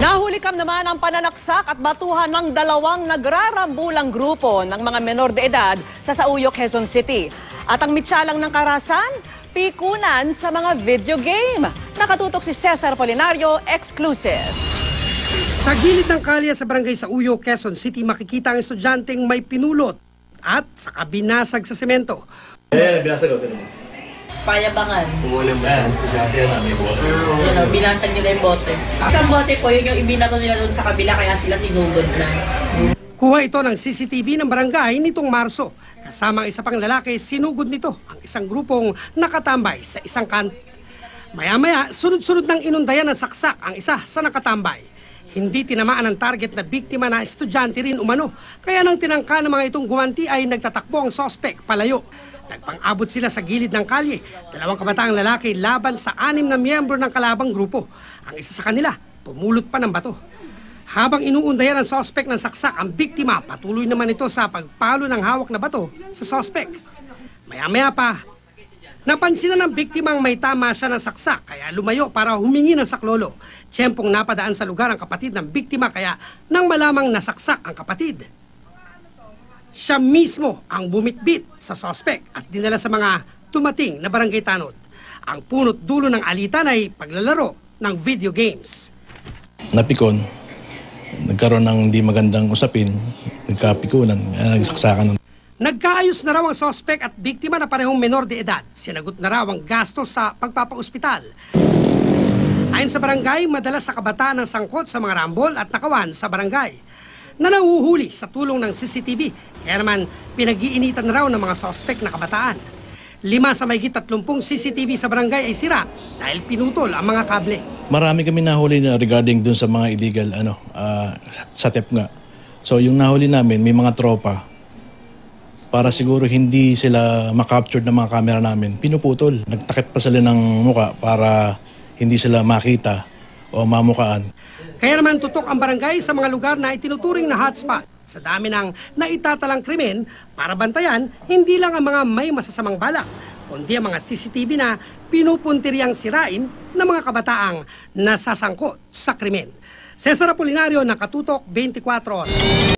Nahulikam naman ang pananaksak at batuhan ng dalawang nagrarambulang grupo ng mga menor de edad sa Sauyo, Quezon City. At ang mitsalang ng karahasan, pikunan sa mga video game. Nakatutok si Cesar Polinario, exclusive. Sa gilid ng kalye sa barangay Sauyo, Quezon City, makikita ang estudyanteng may pinulot at saka binasag sa semento. Binasag ako naman. Payabangan. Umulim ba yan? Si Jackie na may bote. Yun, binasag nila yung bote. Isang bote po, yun yung ibinato nila doon sa kabila, kaya sila sinugod na. Kuha ito ng CCTV ng barangay nitong Marso. Kasama ang isa pang lalaki, sinugod nito ang isang grupong nakatambay sa isang kanto. Maya-maya, sunod-sunod ng inundayan ng saksak ang isa sa nakatambay. Hindi tinamaan ang target na biktima na estudyante rin umano. Kaya nang tinangka ng mga itong gumanti ay nagtatakbo ang sospek palayo. Nagpang-abot sila sa gilid ng kalye. Dalawang kabataang lalaki laban sa 6 na miyembro ng kalabang grupo. Ang isa sa kanila, pumulot pa ng bato. Habang inuundayan ang sospek ng saksak, ang biktima patuloy naman ito sa pagpalo ng hawak na bato sa sospek. Maya-maya pa, napansin na ng biktimang may tama siya ng saksak kaya lumayo para humingi ng saklolo. Tiyempong napadaan sa lugar ang kapatid ng biktima kaya nang malamang nasaksak ang kapatid. Siya mismo ang bumitbit sa sospek at dinala sa mga tumating na barangay tanod. Ang punot dulo ng alitan ay paglalaro ng video games. Napikon, nagkaroon ng hindi magandang usapin, nagkapikunan, nagsaksakan. Nagkaayos na raw ang sospek at biktima na parehong menor de edad. Sinagot na raw ang gastos sa pagpapa-ospital. Ayon sa barangay, madalas sa kabataan ang sangkot sa mga rambol at nakawan sa barangay na nahuhuli sa tulong ng CCTV. Kaya naman, pinag-iinitan na raw ng mga sospek na kabataan. 5 sa mahigit 30 CCTV sa barangay ay sira dahil pinutol ang mga kable. Marami kami nahuli na regarding dun sa mga illegal, sa TEP nga. So yung nahuli namin, may mga tropa. Para siguro hindi sila makaptured ng mga camera namin, pinuputol. Nagtakip pa sila ng muka para hindi sila makita o mamukaan. Kaya naman tutok ang barangay sa mga lugar na itinuturing na hotspot. Sa dami ng naitatalang krimen, para bantayan, hindi lang ang mga may masasamang balak, kundi ang mga CCTV na pinupuntiryang sirain ng mga kabataang nasasangkot sa krimen. Cesar Polinario, Nakatutok, 24 Oras.